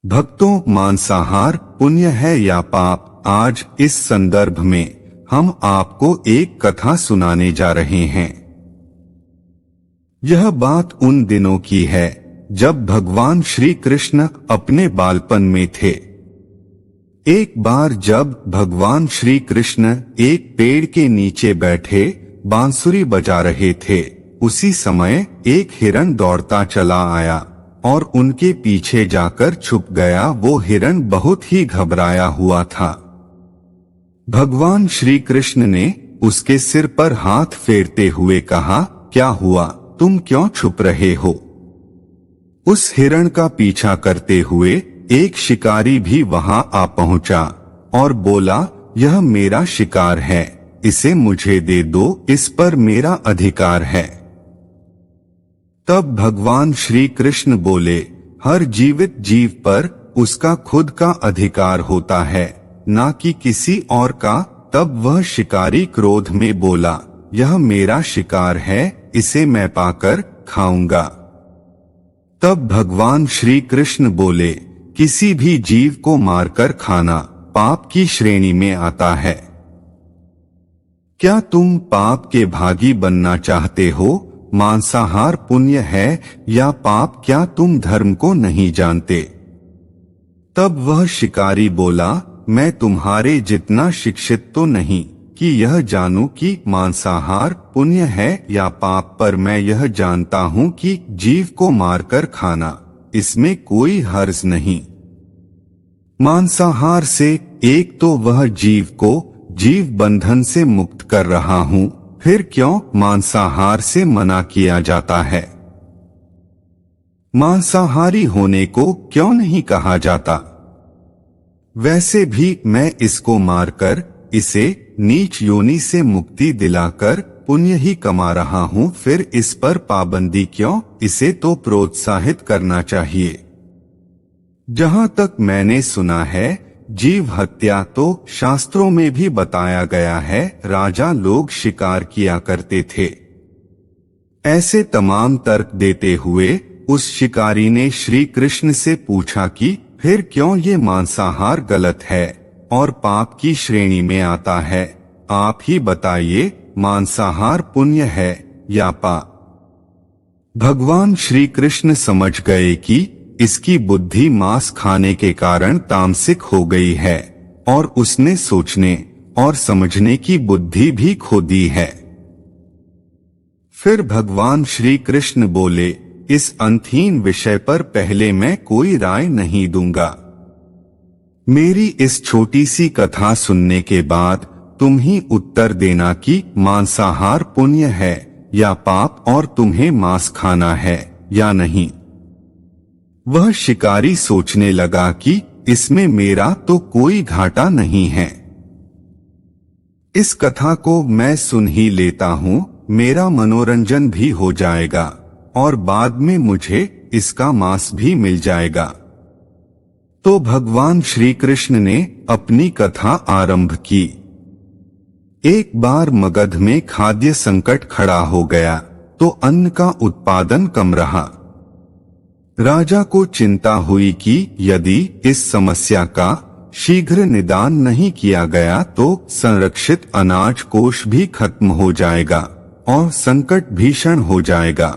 भक्तों, मांसाहार पुण्य है या पाप? आज इस संदर्भ में हम आपको एक कथा सुनाने जा रहे हैं। यह बात उन दिनों की है जब भगवान श्री कृष्ण अपने बालपन में थे। एक बार जब भगवान श्री कृष्ण एक पेड़ के नीचे बैठे बांसुरी बजा रहे थे, उसी समय एक हिरण दौड़ता चला आया और उनके पीछे जाकर छुप गया। वो हिरण बहुत ही घबराया हुआ था। भगवान श्री कृष्ण ने उसके सिर पर हाथ फेरते हुए कहा, क्या हुआ, तुम क्यों छुप रहे हो? उस हिरण का पीछा करते हुए एक शिकारी भी वहां आ पहुंचा और बोला, यह मेरा शिकार है, इसे मुझे दे दो, इस पर मेरा अधिकार है। तब भगवान श्री कृष्ण बोले, हर जीवित जीव पर उसका खुद का अधिकार होता है, ना कि किसी और का। तब वह शिकारी क्रोध में बोला, यह मेरा शिकार है, इसे मैं पाकर खाऊंगा। तब भगवान श्री कृष्ण बोले, किसी भी जीव को मारकर खाना पाप की श्रेणी में आता है। क्या तुम पाप के भागी बनना चाहते हो? मांसाहार पुण्य है या पाप? क्या तुम धर्म को नहीं जानते? तब वह शिकारी बोला, मैं तुम्हारे जितना शिक्षित तो नहीं कि यह जानूं कि मांसाहार पुण्य है या पाप, पर मैं यह जानता हूं कि जीव को मारकर खाना, इसमें कोई हर्ज नहीं। मांसाहार से एक तो वह जीव को जीव बंधन से मुक्त कर रहा हूं, फिर क्यों मांसाहार से मना किया जाता है? मांसाहारी होने को क्यों नहीं कहा जाता? वैसे भी मैं इसको मारकर इसे नीच योनि से मुक्ति दिलाकर पुण्य ही कमा रहा हूं, फिर इस पर पाबंदी क्यों? इसे तो प्रोत्साहित करना चाहिए। जहां तक मैंने सुना है, जीव हत्या तो शास्त्रों में भी बताया गया है। राजा लोग शिकार किया करते थे। ऐसे तमाम तर्क देते हुए उस शिकारी ने श्री कृष्ण से पूछा कि फिर क्यों ये मांसाहार गलत है और पाप की श्रेणी में आता है? आप ही बताइए, मांसाहार पुण्य है या पाप? भगवान श्री कृष्ण समझ गए कि इसकी बुद्धि मांस खाने के कारण तामसिक हो गई है और उसने सोचने और समझने की बुद्धि भी खो दी है। फिर भगवान श्री कृष्ण बोले, इस अंतहीन विषय पर पहले मैं कोई राय नहीं दूंगा। मेरी इस छोटी सी कथा सुनने के बाद तुम ही उत्तर देना कि मांसाहार पुण्य है या पाप और तुम्हें मांस खाना है या नहीं। वह शिकारी सोचने लगा कि इसमें मेरा तो कोई घाटा नहीं है। इस कथा को मैं सुन ही लेता हूँ, मेरा मनोरंजन भी हो जाएगा और बाद में मुझे इसका मांस भी मिल जाएगा। तो भगवान श्री कृष्ण ने अपनी कथा आरंभ की। एक बार मगध में खाद्य संकट खड़ा हो गया तो अन्न का उत्पादन कम रहा। राजा को चिंता हुई कि यदि इस समस्या का शीघ्र निदान नहीं किया गया तो संरक्षित अनाज कोष भी खत्म हो जाएगा और संकट भीषण हो जाएगा।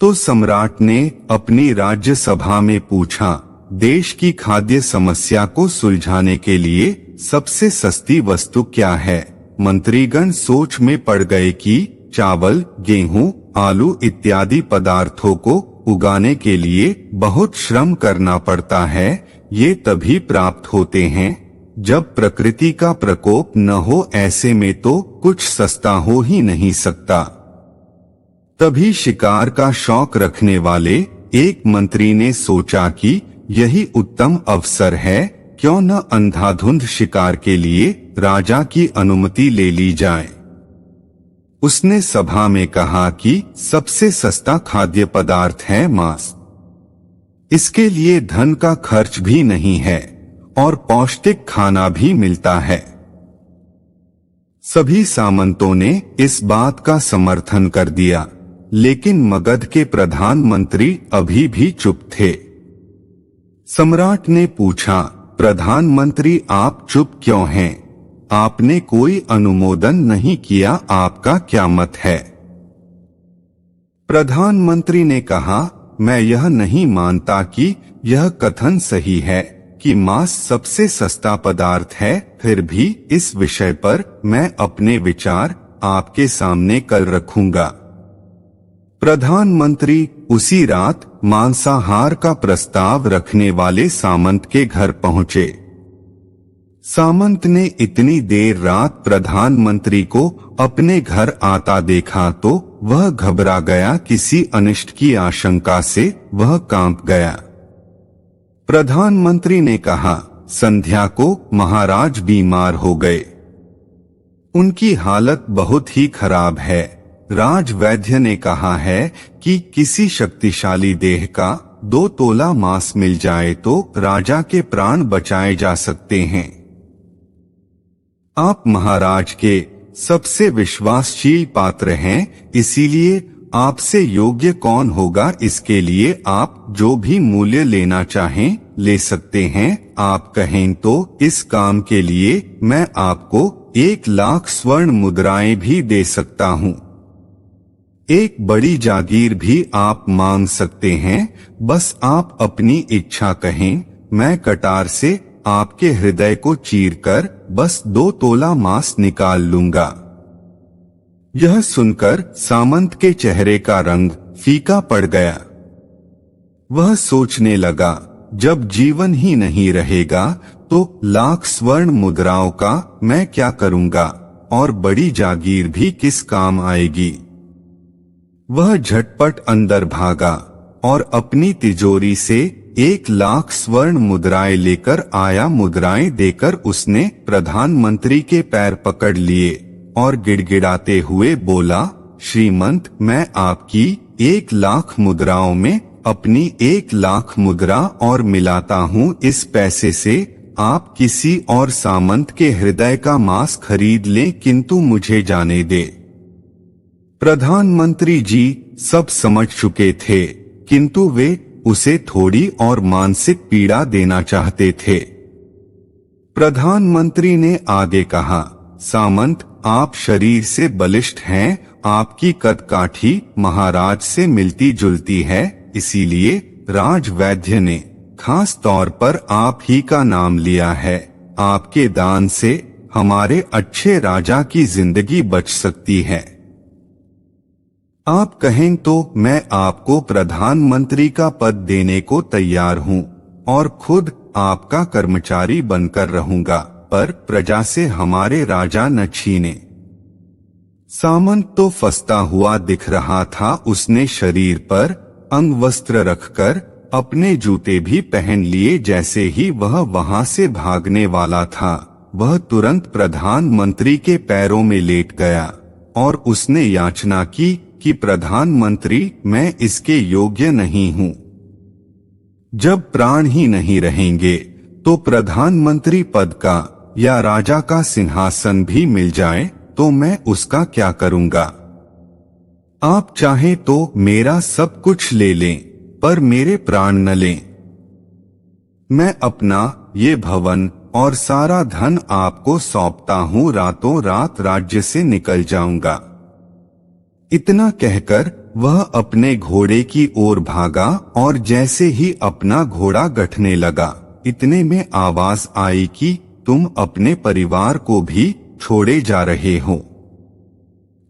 तो सम्राट ने अपनी राज्य सभा में पूछा, देश की खाद्य समस्या को सुलझाने के लिए सबसे सस्ती वस्तु क्या है? मंत्रीगण सोच में पड़ गए कि चावल, गेहूं, आलू इत्यादि पदार्थों को उगाने के लिए बहुत श्रम करना पड़ता है। ये तभी प्राप्त होते हैं जब प्रकृति का प्रकोप न हो, ऐसे में तो कुछ सस्ता हो ही नहीं सकता। तभी शिकार का शौक रखने वाले एक मंत्री ने सोचा कि यही उत्तम अवसर है, क्यों न अंधाधुंध शिकार के लिए राजा की अनुमति ले ली जाए। उसने सभा में कहा कि सबसे सस्ता खाद्य पदार्थ है मांस। इसके लिए धन का खर्च भी नहीं है और पौष्टिक खाना भी मिलता है। सभी सामंतों ने इस बात का समर्थन कर दिया, लेकिन मगध के प्रधानमंत्री अभी भी चुप थे। सम्राट ने पूछा, प्रधानमंत्री आप चुप क्यों हैं? आपने कोई अनुमोदन नहीं किया, आपका क्या मत है? प्रधानमंत्री ने कहा, मैं यह नहीं मानता कि यह कथन सही है कि मांस सबसे सस्ता पदार्थ है, फिर भी इस विषय पर मैं अपने विचार आपके सामने कल रखूंगा। प्रधानमंत्री उसी रात मांसाहार का प्रस्ताव रखने वाले सामंत के घर पहुंचे। सामंत ने इतनी देर रात प्रधानमंत्री को अपने घर आता देखा तो वह घबरा गया, किसी अनिष्ट की आशंका से वह कांप गया। प्रधानमंत्री ने कहा, संध्या को महाराज बीमार हो गए, उनकी हालत बहुत ही खराब है। राज वैद्य ने कहा है कि किसी शक्तिशाली देह का 2 तोला मांस मिल जाए तो राजा के प्राण बचाए जा सकते हैं। आप महाराज के सबसे विश्वासशील पात्र हैं, इसीलिए आपसे योग्य कौन होगा, इसके लिए आप जो भी मूल्य लेना चाहें ले सकते हैं। आप कहें तो इस काम के लिए मैं आपको 1 लाख स्वर्ण मुद्राएं भी दे सकता हूँ। एक बड़ी जागीर भी आप मांग सकते हैं, बस आप अपनी इच्छा कहें। मैं कटार से आपके हृदय को चीरकर बस 2 तोला मांस निकाल लूंगा। यह सुनकर सामंत के चेहरे का रंग फीका पड़ गया। वह सोचने लगा, जब जीवन ही नहीं रहेगा तो लाख स्वर्ण मुद्राओं का मैं क्या करूंगा, और बड़ी जागीर भी किस काम आएगी। वह झटपट अंदर भागा और अपनी तिजोरी से 1 लाख स्वर्ण मुद्राएं लेकर आया। मुद्राएं देकर उसने प्रधानमंत्री के पैर पकड़ लिए और गिड़गिड़ाते हुए बोला, श्रीमंत, मैं आपकी 1 लाख मुद्राओं में अपनी 1 लाख मुद्रा और मिलाता हूँ। इस पैसे से आप किसी और सामंत के हृदय का मांस खरीद लें, किंतु मुझे जाने दे। प्रधानमंत्री जी सब समझ चुके थे, किंतु वे उसे थोड़ी और मानसिक पीड़ा देना चाहते थे। प्रधानमंत्री ने आगे कहा, सामंत, आप शरीर से बलिष्ठ हैं, आपकी कदकाठी महाराज से मिलती जुलती है, इसीलिए राज वैद्य ने खास तौर पर आप ही का नाम लिया है। आपके दान से हमारे अच्छे राजा की जिंदगी बच सकती है। आप कहें तो मैं आपको प्रधानमंत्री का पद देने को तैयार हूँ और खुद आपका कर्मचारी बनकर रहूंगा, पर प्रजा से हमारे राजा न छीने। सामंत तो फंसता हुआ दिख रहा था। उसने शरीर पर अंगवस्त्र रखकर अपने जूते भी पहन लिए। जैसे ही वह वहां से भागने वाला था, वह तुरंत प्रधानमंत्री के पैरों में लेट गया और उसने याचना की कि प्रधानमंत्री, मैं इसके योग्य नहीं हूँ। जब प्राण ही नहीं रहेंगे तो प्रधानमंत्री पद का या राजा का सिंहासन भी मिल जाए तो मैं उसका क्या करूंगा। आप चाहे तो मेरा सब कुछ ले लें, पर मेरे प्राण न लें। मैं अपना ये भवन और सारा धन आपको सौंपता हूँ, रातों रात राज्य से निकल जाऊंगा। इतना कहकर वह अपने घोड़े की ओर भागा और जैसे ही अपना घोड़ा गठने लगा, इतने में आवाज आई कि तुम अपने परिवार को भी छोड़े जा रहे हो।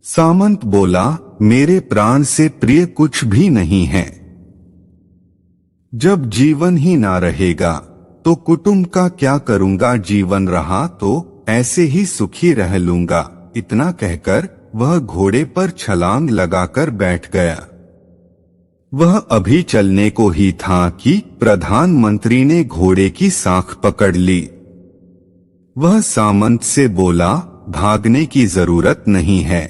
सामंत बोला, मेरे प्राण से प्रिय कुछ भी नहीं है। जब जीवन ही ना रहेगा तो कुटुंब का क्या करूंगा, जीवन रहा तो ऐसे ही सुखी रह लूंगा। इतना कहकर वह घोड़े पर छलांग लगाकर बैठ गया। वह अभी चलने को ही था कि प्रधानमंत्री ने घोड़े की साख पकड़ ली। वह सामंत से बोला, भागने की जरूरत नहीं है,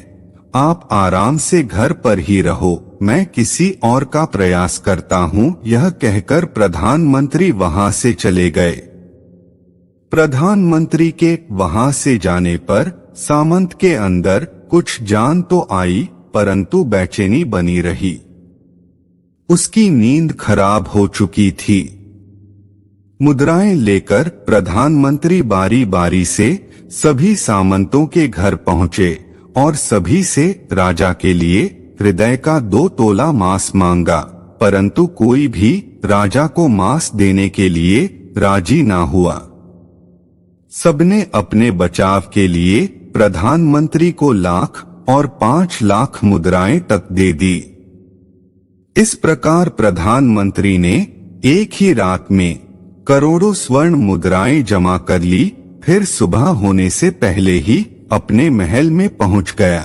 आप आराम से घर पर ही रहो, मैं किसी और का प्रयास करता हूँ। यह कहकर प्रधानमंत्री वहां से चले गए। प्रधानमंत्री के वहां से जाने पर सामंत के अंदर कुछ जान तो आई, परंतु बेचैनी बनी रही। उसकी नींद खराब हो चुकी थी। मुद्राएं लेकर प्रधानमंत्री बारी बारी से सभी सामंतों के घर पहुंचे और सभी से राजा के लिए हृदय का 2 तोला मांस मांगा, परंतु कोई भी राजा को मांस देने के लिए राजी ना हुआ। सबने अपने बचाव के लिए प्रधानमंत्री को 1 लाख और 5 लाख मुद्राएं तक दे दी। इस प्रकार प्रधानमंत्री ने एक ही रात में करोड़ों स्वर्ण मुद्राएं जमा कर ली, फिर सुबह होने से पहले ही अपने महल में पहुंच गया।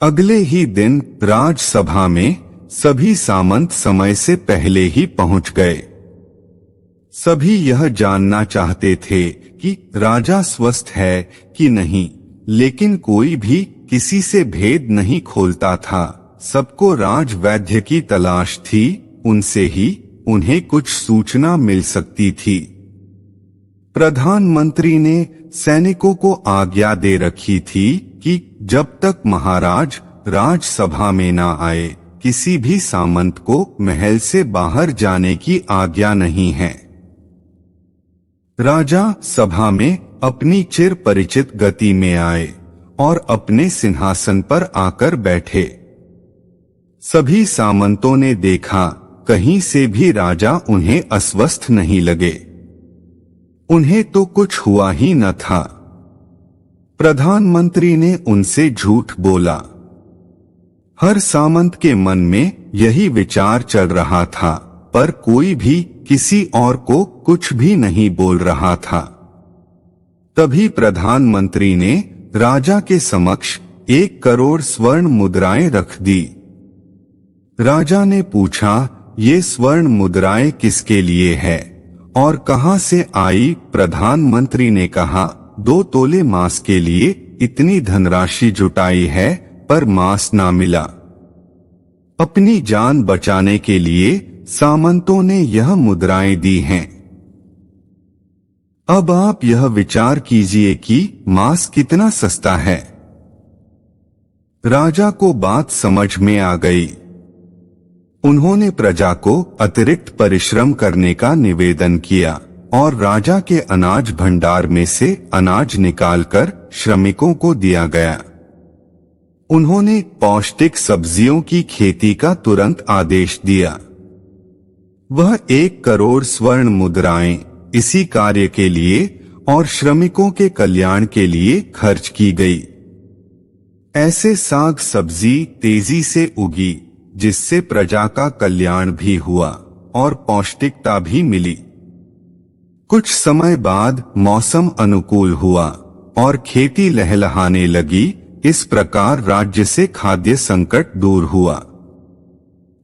अगले ही दिन राजसभा में सभी सामंत समय से पहले ही पहुंच गए। सभी यह जानना चाहते थे कि राजा स्वस्थ है कि नहीं, लेकिन कोई भी किसी से भेद नहीं खोलता था। सबको राजवैद्य की तलाश थी, उनसे ही उन्हें कुछ सूचना मिल सकती थी। प्रधानमंत्री ने सैनिकों को आज्ञा दे रखी थी कि जब तक महाराज राजसभा में न आए, किसी भी सामंत को महल से बाहर जाने की आज्ञा नहीं है। राजा सभा में अपनी चिर परिचित गति में आए और अपने सिंहासन पर आकर बैठे। सभी सामंतों ने देखा, कहीं से भी राजा उन्हें अस्वस्थ नहीं लगे। उन्हें तो कुछ हुआ ही न था। प्रधानमंत्री ने उनसे झूठ बोला। हर सामंत के मन में यही विचार चल रहा था, पर कोई भी किसी और को कुछ भी नहीं बोल रहा था। तभी प्रधानमंत्री ने राजा के समक्ष 1 करोड़ स्वर्ण मुद्राएं रख दी। राजा ने पूछा, ये स्वर्ण मुद्राएं किसके लिए है और कहां से आई? प्रधानमंत्री ने कहा, 2 तोले मांस के लिए इतनी धनराशि जुटाई है, पर मांस ना मिला। अपनी जान बचाने के लिए सामंतों ने यह मुद्राएं दी हैं। अब आप यह विचार कीजिए कि मांस कितना सस्ता है। राजा को बात समझ में आ गई। उन्होंने प्रजा को अतिरिक्त परिश्रम करने का निवेदन किया और राजा के अनाज भंडार में से अनाज निकालकर श्रमिकों को दिया गया। उन्होंने पौष्टिक सब्जियों की खेती का तुरंत आदेश दिया। वह 1 करोड़ स्वर्ण मुद्राएं इसी कार्य के लिए और श्रमिकों के कल्याण के लिए खर्च की गई। ऐसे साग सब्जी तेजी से उगी, जिससे प्रजा का कल्याण भी हुआ और पौष्टिकता भी मिली। कुछ समय बाद मौसम अनुकूल हुआ और खेती लहलहाने लगी। इस प्रकार राज्य से खाद्य संकट दूर हुआ।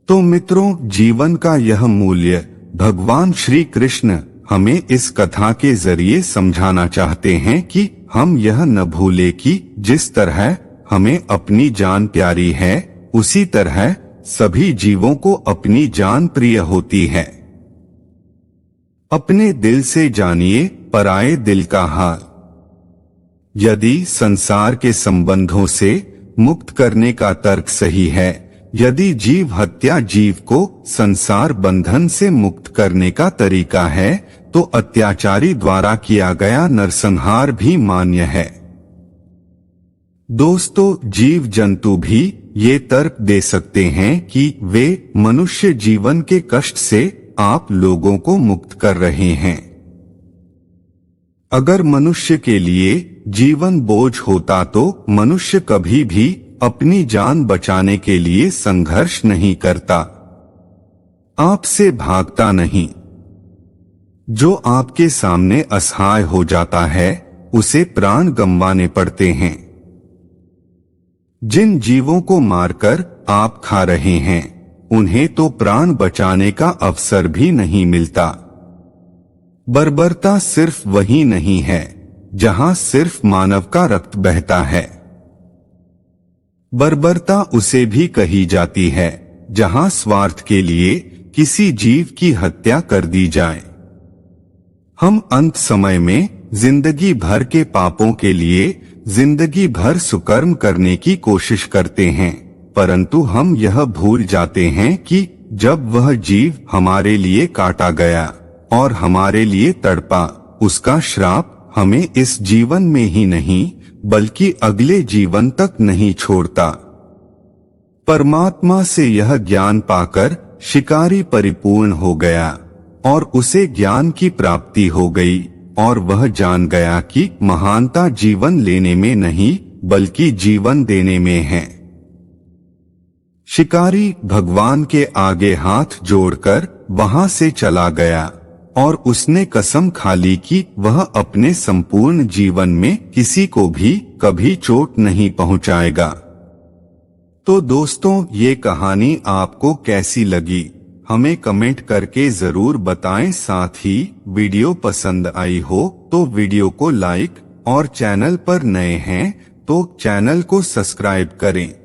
तो मित्रों, जीवन का यह मूल्य भगवान श्री कृष्ण हमें इस कथा के जरिए समझाना चाहते हैं कि हम यह न भूले कि जिस तरह हमें अपनी जान प्यारी है, उसी तरह सभी जीवों को अपनी जान प्रिय होती है। अपने दिल से जानिए पराये दिल का हाल। यदि संसार के संबंधों से मुक्त करने का तर्क सही है, यदि जीव हत्या जीव को संसार बंधन से मुक्त करने का तरीका है, तो अत्याचारी द्वारा किया गया नरसंहार भी मान्य है। दोस्तों, जीव जंतु भी ये तर्क दे सकते हैं कि वे मनुष्य जीवन के कष्ट से आप लोगों को मुक्त कर रहे हैं। अगर मनुष्य के लिए जीवन बोझ होता तो मनुष्य कभी भी अपनी जान बचाने के लिए संघर्ष नहीं करता, आपसे भागता नहीं। जो आपके सामने असहाय हो जाता है, उसे प्राण गंवाने पड़ते हैं। जिन जीवों को मारकर आप खा रहे हैं, उन्हें तो प्राण बचाने का अवसर भी नहीं मिलता। बर्बरता सिर्फ वही नहीं है जहां सिर्फ मानव का रक्त बहता है। बर्बरता उसे भी कही जाती है जहां स्वार्थ के लिए किसी जीव की हत्या कर दी जाए। हम अंत समय में जिंदगी भर के पापों के लिए जिंदगी भर सुकर्म करने की कोशिश करते हैं, परंतु हम यह भूल जाते हैं कि जब वह जीव हमारे लिए काटा गया, और हमारे लिए तड़पा, उसका श्राप हमें इस जीवन में ही नहीं बल्कि अगले जीवन तक नहीं छोड़ता। परमात्मा से यह ज्ञान पाकर शिकारी परिपूर्ण हो गया और उसे ज्ञान की प्राप्ति हो गई और वह जान गया कि महानता जीवन लेने में नहीं बल्कि जीवन देने में है। शिकारी भगवान के आगे हाथ जोड़कर वहां से चला गया और उसने कसम खा ली कि वह अपने संपूर्ण जीवन में किसी को भी कभी चोट नहीं पहुंचाएगा। तो दोस्तों, ये कहानी आपको कैसी लगी हमें कमेंट करके जरूर बताएं। साथ ही वीडियो पसंद आई हो तो वीडियो को लाइक और चैनल पर नए हैं तो चैनल को सब्सक्राइब करें।